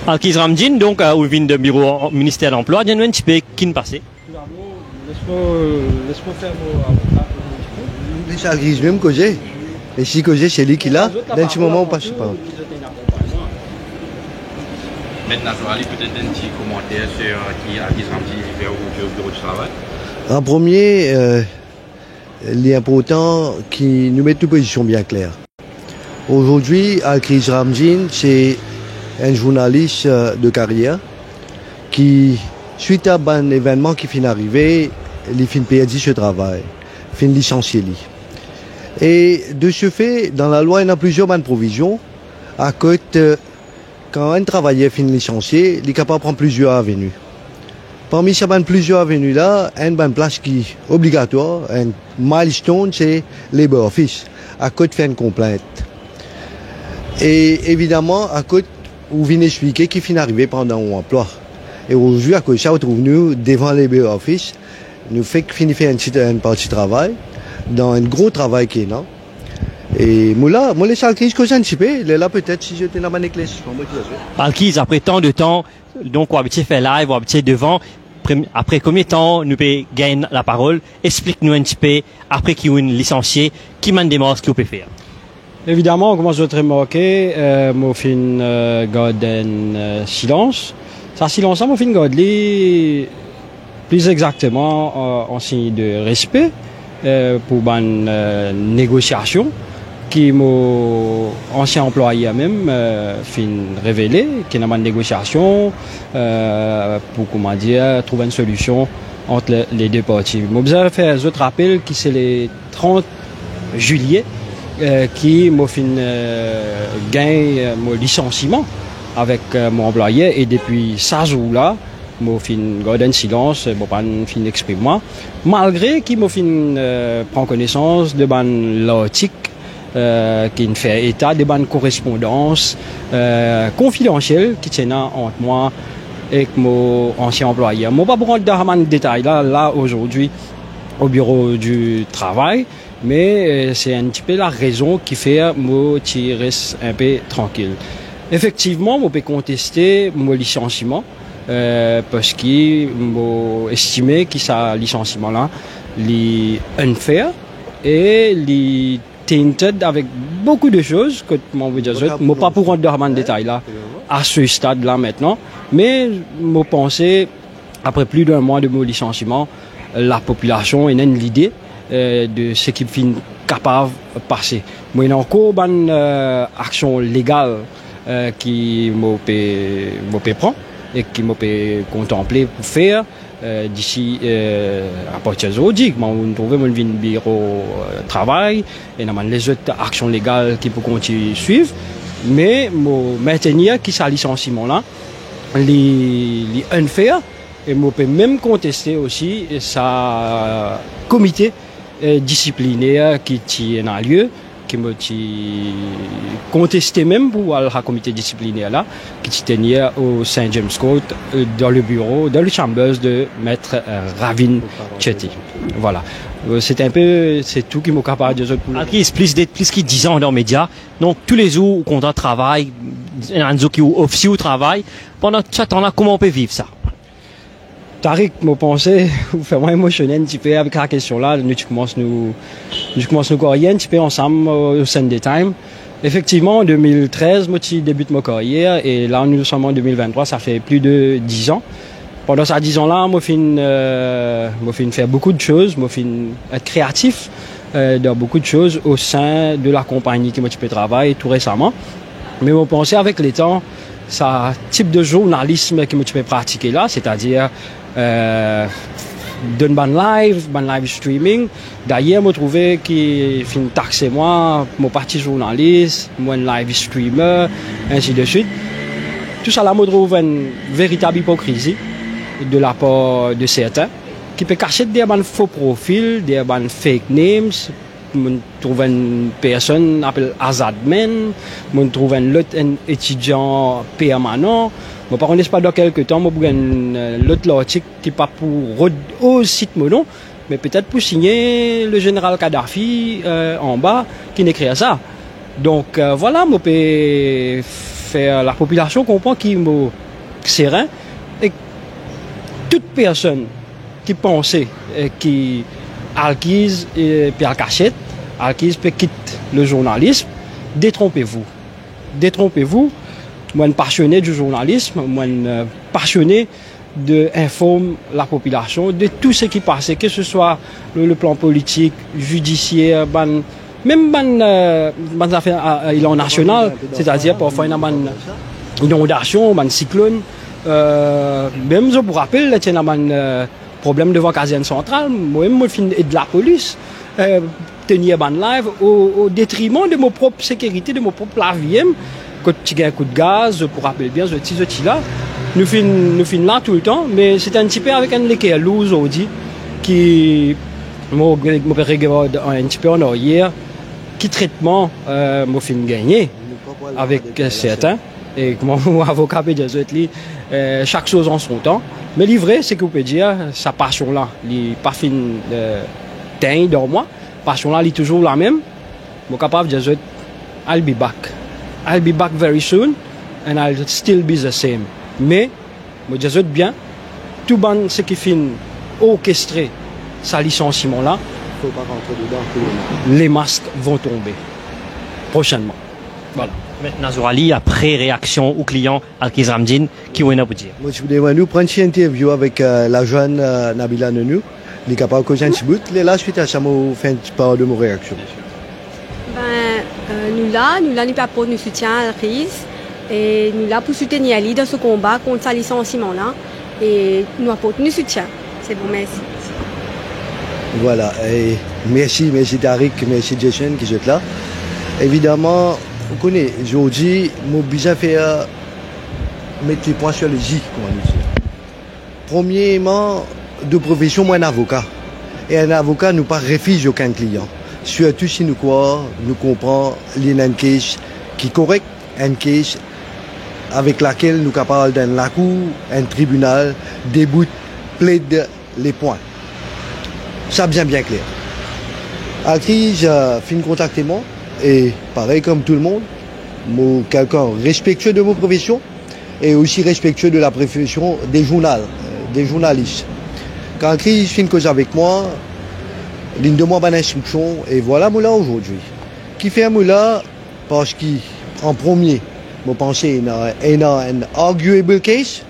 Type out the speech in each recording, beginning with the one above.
Alkiz Ramdin, donc, au vin de bureau ministère de l'Emploi, il y a un petit peu qui ne passe. Laisse-moi faire mon avocat. Les Alkiz même que j'ai. Et si que j'ai, c'est lui qui l'a. Dans ce moment, on passe pas. Maintenant, je vais aller peut-être un petit commentaire sur qui Alkiz Ramdin fait aujourd'hui au bureau du travail. En premier, il est important qu'il nous mette une position bien claire. Aujourd'hui, Alkiz Ramdin, c'est un journaliste de carrière qui, suite à un événement qui finit d'arriver, il finit perdre ce travail, finit licencié. Et de ce fait, dans la loi, il y a plusieurs bonnes provisions. À côté, quand un travailleur finit licencié, il est capable de prendre plusieurs avenues. Parmi ces plusieurs avenues là, une bonne place qui est obligatoire, un milestone, c'est Labour Office, à côté de faire une complainte. Et évidemment, à côté, vous venez expliquer qui finit d'arriver pendant un emploi. Et aujourd'hui, à côté de ça, vous trouvez nous devant les Labour Office, nous fait finir faire une partie de travail, dans un gros travail qui est là. Et moi, les salariés que j'ai anticipé, là, peut-être, si j'étais dans ma église. Alkiz, après tant de temps, donc, on va habituer faire live, on va habituer devant. Après combien de temps nous peut gagner la parole? Explique-nous un petit peu, après qu'il y a une licencié, qui m'a démarre ce qu'il peut faire. Évidemment, comme je te remarqué, mon fin garde silence. Ça silence, mon fin garde plus exactement en signe de respect pour une négociation qui mon ancien employé même fin révélé qu'il y a une négociation pour comment dire trouver une solution entre les deux parties. Moi, je vais faire un autre rappel qui c'est le 30 juillet qui m'a fait gagné mon licenciement avec mon employé et depuis ça jour-là m'a fait garder silence, m'a pas fait exprimer moi malgré qu'il m'a fait prendre connaissance de l'article qui fait état de bonnes correspondances confidentielles qui tiennent entre moi et mon ancien employé. Je ne vais pas rentrer dans les détails là aujourd'hui au bureau du travail, mais c'est un petit peu la raison qui fait que je reste un peu tranquille. Effectivement, je peux contester mon licenciement parce que je estimé que ce licenciement-là est unfair et est tainted avec beaucoup de choses que je ne vais pas pour rentrer dans les détails là à ce stade-là maintenant, mais je pense après plus d'un mois de mon licenciement, la population a l'idée de ce qui est capable de passer. Moi, il y a encore une action légale qui m'a prendre et qui m'a contempler pour faire d'ici à partir d'aujourd'hui. On trouve mon bureau de travail et les autres actions légales qui peuvent continuer à suivre. Mais maintenir qui ce licenciement-là, les unfair. Et je peux même contester aussi sa comité disciplinaire qui est en lieu, qui m'a contesté même pour le comité disciplinaire là, qui tenait au Saint James Court dans le bureau, dans le chambers de maître Ravin Chetty. Voilà. C'est tout qui m'a capable de dire. Alkiz, plus que 10 ans dans les médias, donc tous les jours, au contrat de travail, un jour qui est officier au travail, pendant tout ce temps-là, comment on peut vivre ça? Tariq, mon pensée, vous faites moi émotionnel un petit peu avec la question-là. Nous commençons nous carrière un petit peu ensemble au Sunday Time. Effectivement, en 2013, moi, je débute ma carrière et là, nous sommes en 2023, ça fait plus de 10 ans. Pendant ces 10 ans-là, moi, je faire beaucoup de choses, moi, je être créatif dans beaucoup de choses au sein de la compagnie qui m'a travaillé tout récemment. Mais mon pensée avec les temps, ça type de journalisme que je peux pratiquer là, c'est-à-dire d'un live streaming. D'ailleurs, je trouvais qu'il fin taxer moi, mon parti journaliste, moi live streamer, ainsi de suite. Tout ça là, je trouve une véritable hypocrisie de la part de certains qui peut cacher des faux profils, des fake names. Je trouve une personne appelée Azadman, je trouve un étudiant permanent. Par contre, pas dans quelques temps, je vais l'autre article qui n'est pas pour au site mono, mais peut-être pour signer le général Kadhafi en bas qui n'écrit ça. Donc voilà, je peux fait la population comprend qu'il est serein et toute personne qui pensait qui alquise et puis à cachette, alquise peut quitter le journalisme, détrompez-vous. Détrompez-vous. Moi, un passionné du journalisme, moi, un passionné d'informer la population de tout ce qui passe, que ce soit le plan politique, judiciaire, même ban affaires national, c'est-à-dire parfois il y a une inondation, un cyclone. Même je vous rappelle, il y a un problème devant la caserne centrale, moi-même je suis de la police, tenir ban live au détriment de ma propre sécurité, de ma propre vie. Quand tu as un coup de gaz, je vous rappelle bien, je suis là. Nous finissons là tout le temps, mais c'est un petit peu avec un léquer lourd aujourd'hui qui m'a un petit peu en arrière, qui traitement m'a fait gagner avec certains. Et comme mon avocat peut dire, chaque chose en son temps. Mais le vrai, c'est que vous pouvez dire, sa passion-là, elle n'est pas fin teinte dans moi. Passion-là, elle est toujours la même. Je suis capable de dire, I'll be back. I'll be back very soon and I'll still be the same. Mais, je dis bien, tout ce qui finit orchestré, ce licenciement-là, faut pas rentrer dedans. Les masques vont tomber prochainement. Voilà. Maintenant, Zourali, après réaction aux clients Alkiz Ramdin, qui vous dire? Moi, je voudrais nous prendre une interview avec la jeune Nabila Nenou. Il est capable de causer un petit bout. Là, suite à ça, je fais un petit peu de mon réaction. Nous nous pas pour nous soutien à la crise. Et nous là pour soutenir Ali dans ce combat contre ce licenciement-là. Et nous apportons nous soutien. C'est bon, merci. Voilà. Et merci Tariq, merci Jason qui est là. Évidemment, vous connaissez, aujourd'hui, mon besoin fait mettre les points sur les i, comment nous dire. Premièrement, de profession, moi un avocat. Et un avocat nous pas refuse aucun client. Surtout si nous croyons, nous comprenons une case qui est correcte, une case avec laquelle nous sommes capables d'un la cour, un tribunal, déboute, plaide les points. Ça bien clair. Après, j'ai fini de contacter moi. Et pareil comme tout le monde, quelqu'un respectueux de mon profession et aussi respectueux de la profession des journalistes. Quand Chris fait une cause avec moi, il me demande une instruction et voilà moi là aujourd'hui. Qui fait moi là parce qu'en premier, je pense qu'il y a un arguable case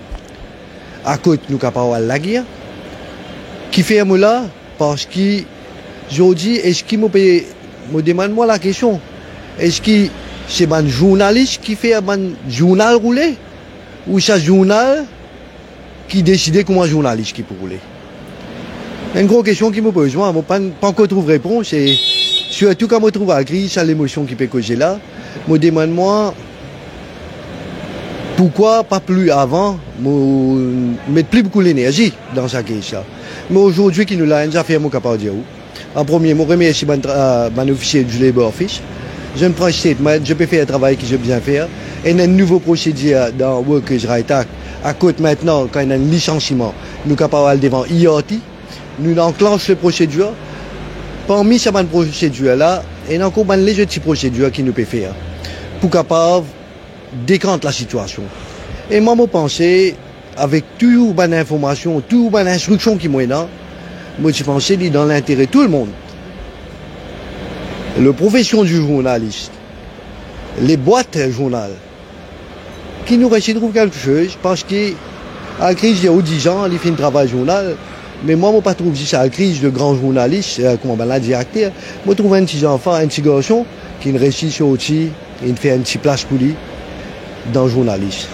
à côté nous capables la guerre. Qui fait moi là parce que aujourd'hui est-ce qu'il me paye. Me demande-moi la question. Est-ce que c'est un journaliste qui fait un journal rouler ou c'est un journal qui décide comment un journaliste qui peut rouler? Une grosse question qui me pose. Moi, je n'ai pas encore trouvé réponse. Et surtout quand je trouve la crise, c'est l'émotion qui peut causer là. Me demande-moi pourquoi pas plus avant, mettre plus beaucoup d'énergie dans sa question. Mais aujourd'hui, qui nous l'a fait, je suis capable de dire où. En premier, je remercie mon officier du Labour Office. Je me prends un statement, je peux faire le travail que j'ai bien fait. Et il y a une nouvelle procédure dans Workers' Rights Act. À côté maintenant, quand il y a un licenciement, nous sommes capables d'aller devant IOT. Nous enclenchons la procédure. Parmi ces procédures-là, il y a encore une légitime procédure qui nous peut faire pour capable décanter la situation. Et moi, je pense, avec toute bonne information, toute bonne instruction qui m'est là, moi, je pense que c'est dans l'intérêt de tout le monde. La profession du journaliste, les boîtes journal, qui nous réussissent de trouver quelque chose, parce que à la crise, il y a 10 ans, il fait un travail journal, mais moi, je ne pas trouve ça à la crise de grands journalistes, comment on l'a dit, acteur. Moi, je trouve un petit enfant, un petit garçon, qui réussit aussi, il fait une petite place pour lui dans le journaliste.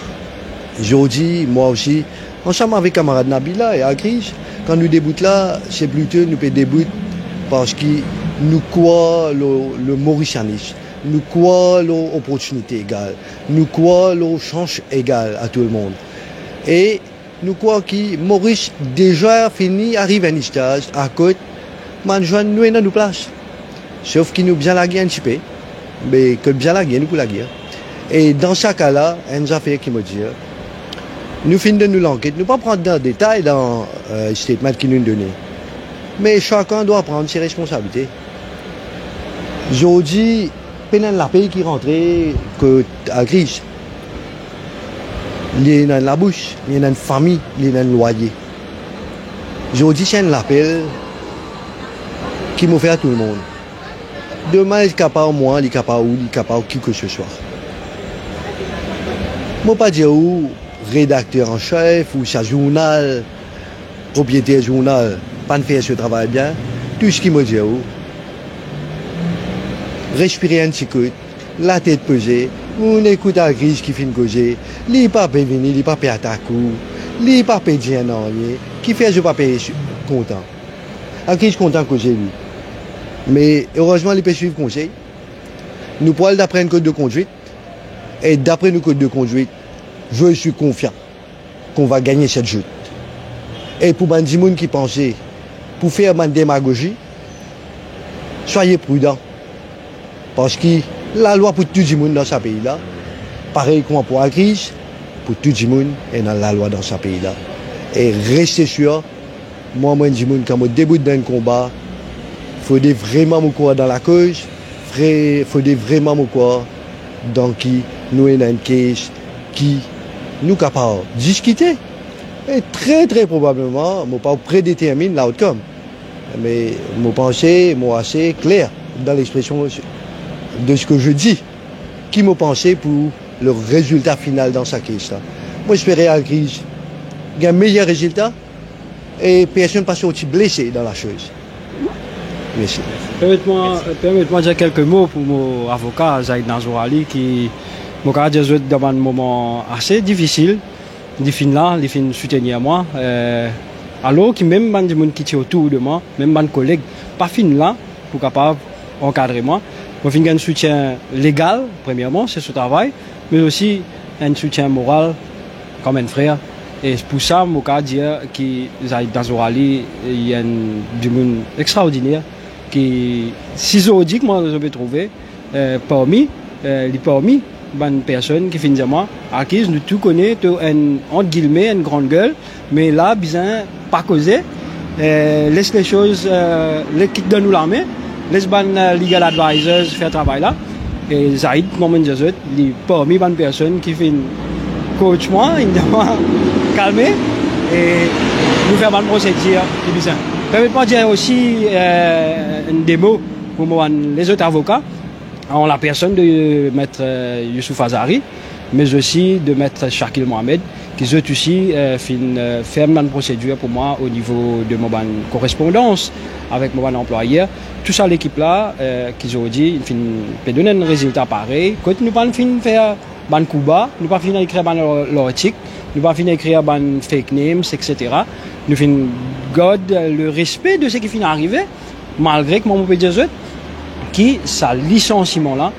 Aujourd'hui, moi aussi, ensemble avec camarade Nabila et à la crise, quand nous débutons là, c'est plutôt nous débutons parce que nous croyons le mauricianisme, nous croyons l'opportunité égale, nous croyons la chance égale à tout le monde. Et nous croyons que Maurice déjà fini, arrive à un stage à côté, mais nous est dans nos places. Sauf qu'il nous bien la guerre un petit peu, mais que bien la guerre, nous pour la guerre. Et dans ce cas-là, une affaire qui me dit, nous finissons de nous l'enquête, nous ne pas prendre dans le détail dans le statement qu'ils nous donnent. Mais chacun doit prendre ses responsabilités. Aujourd'hui, peine la pays qui rentrait que à crise. il y a la bouche, il y a une famille, il y a un loyer. Je dis c'est un appel qui m'a fait à tout le monde. Demain, il est capable moi, il est capable ou il est capable qui que ce soit. Je ne peux pas dire où rédacteur en chef ou sa journal, propriétaire journal, pas de faire ce travail bien. Tout ce qui me dit où respirer un petit coup, la tête pesée, on écoute la crise qui finit de causer, il n'est pas venir, il n'est pas attaquer, il n'est pas dire non, qui fait je ne suis pas content. La crise content que j'ai lui. Mais heureusement, il peut suivre le conseil. Nous pouvons d'après un code de conduite. Et d'après nos codes de conduite, je suis confiant qu'on va gagner cette joute. Et pour les gens qui pensent, pour faire une démagogie, soyez prudents. Parce que la loi pour tout le monde dans ce pays-là, pareil comme pour la crise, pour tout le monde, est dans la loi dans ce pays-là. Et restez sûr, moi, je dis quand je débute dans un combat, il faut vraiment me croire dans la cause, il faut vraiment me croire dans qui nous avons une case qui nous capables de discuter. Et très très probablement, je ne pas prédétermine l'outcome. Mais mon pensée est assez claire dans l'expression de ce que je dis. Qui m'a pensé pour le résultat final dans sa case. Moi, j'espérais à la crise un meilleur résultat et personne ne passe aussi blessé dans la chose. Merci. Permettez-moi de dire quelques mots pour mon avocat, Zaïd Nazourali, qui m'a dit dans un moment assez difficile. Il fin soutenir moi. Alors que même les gens qui étaient autour de moi, même mes collègues, pas fin là pour capable encadrer moi. Je fin un soutien légal, premièrement, c'est ce travail, mais aussi un soutien moral comme un frère. Et pour ça, je peux dire que Zaïd Nazourali est du monde extraordinaire. Qui, si je dis que moi je vais trouver parmi les personnes qui finissent moi, à qui nous tout connaît, entre guillemets, une grande gueule, mais là, bien, pas causer, laisse les choses, les qui donnent nous la main, laisse les legal advisors faire le travail là, et Zaïd, comme je disais, il est parmi les personnes qui finissent coach moi, il doit calmer, et nous faire une procédure, c'est bien. Permettez-moi de dire aussi une démo pour les autres avocats, en la personne de Maître Youssouf Azari, mais aussi de Maître Shakil Mohamed, qui sont aussi fait une procédure pour moi au niveau de mon correspondance avec mon employeur. Tout ça, l'équipe là, qui ont dit, il peut donner un résultat pareil. Quand nous ne finissons pas faire un coup bas, nous ne finissons pas écrire l'article, nous ne finissons pas écrire des fake names, etc. Nous finissons le respect de ce qui finit d'arriver, malgré que mon peut dire qui sa licenciement là,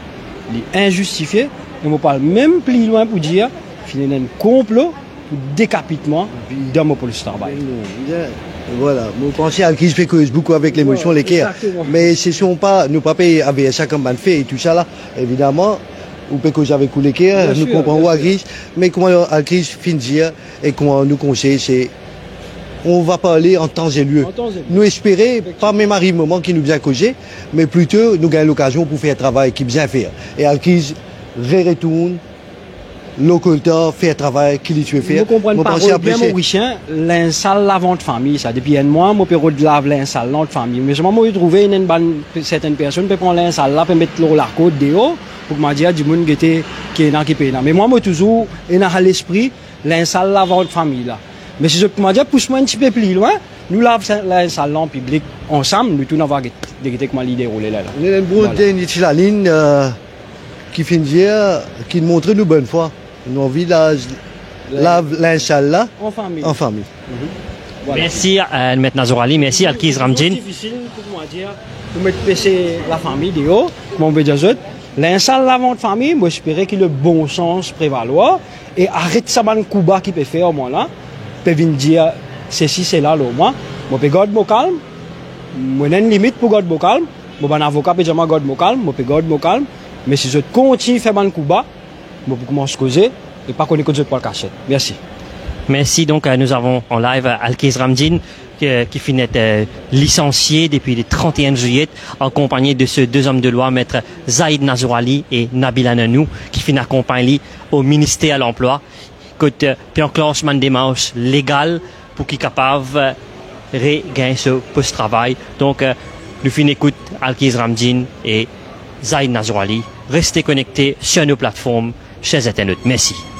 est injustifié. Et on parle même plus loin pour dire qu'il y a un complot pour décapitement dans mon police travail. Voilà, mon pensée à qui je fais cause beaucoup avec l'émotion, les cœurs. Mais ce ne sont pas, nous pas payer avec ça comme on fait et tout ça là, évidemment. Ou peut causer avec les cœurs, nous comprenons à crise, mais comment la crise finit et comment nous conseille, c'est on va parler en temps et lieu. Nous espérer, pas même arrive un moment qui nous bien causé, mais plutôt nous gagnons l'occasion pour faire un travail qui bien faire. Et à la crise, retourne, l'occulteur, faire un travail qu'il doit faire. Vous comprenez pas bien mon richien, l'insal lavant de famille, ça. Depuis un mois, mon père de lave l'insal de famille. Mais je m'en trouvé certaines personnes qui prennent l'insal là, pour mettre la côte dehors, pour me dire du monde qui est dans qui paye. Mais moi, toujours, il a l'esprit, l'insal lavant de famille là. Mais si je peux dire, pousse-moi un petit peu plus loin, nous lavons la salle en public ensemble, nous tous avons des l'idée rouler là. Il y a une broute la ligne qui finit, qui montre nous bonne foi. Nos villages lavent la salle là en famille. Voilà. Merci à M. Nazourali, merci à Alkiz Ramdjin. C'est difficile pour moi dire, pour mettre passer la famille dehors, mon bédazot. L'insal lavant de famille, moi j'espérais que le bon sens prévaloir et arrête ça ban Kuba qui peut faire au moins là. Peut venir dire ceci c'est là au moins moi peux garder mon calme moi n'ai une limite pour garder mon calme mon avocat peut dire moi garde mon calme moi peux garder mon calme mais si je continue faire ban Kuba moi peux commencer à causer et pas connaître que je peux le cacher. Merci. Donc nous avons en live Alkiz Ramdjin qui finit licencié depuis le 31 juillet en compagnie de ces deux hommes de loi, maître Zaïd Nazourali et Nabil Ananou, qui finit accompagné au ministère de l'Emploi, puis en classement des démarches légales pour qu'ils soient capables de regagner ce post-travail. Donc, nous finissons écoute Alkiz Ramdin et Zaid Nazrali. Restez connectés sur nos plateformes. Chers internautes, merci.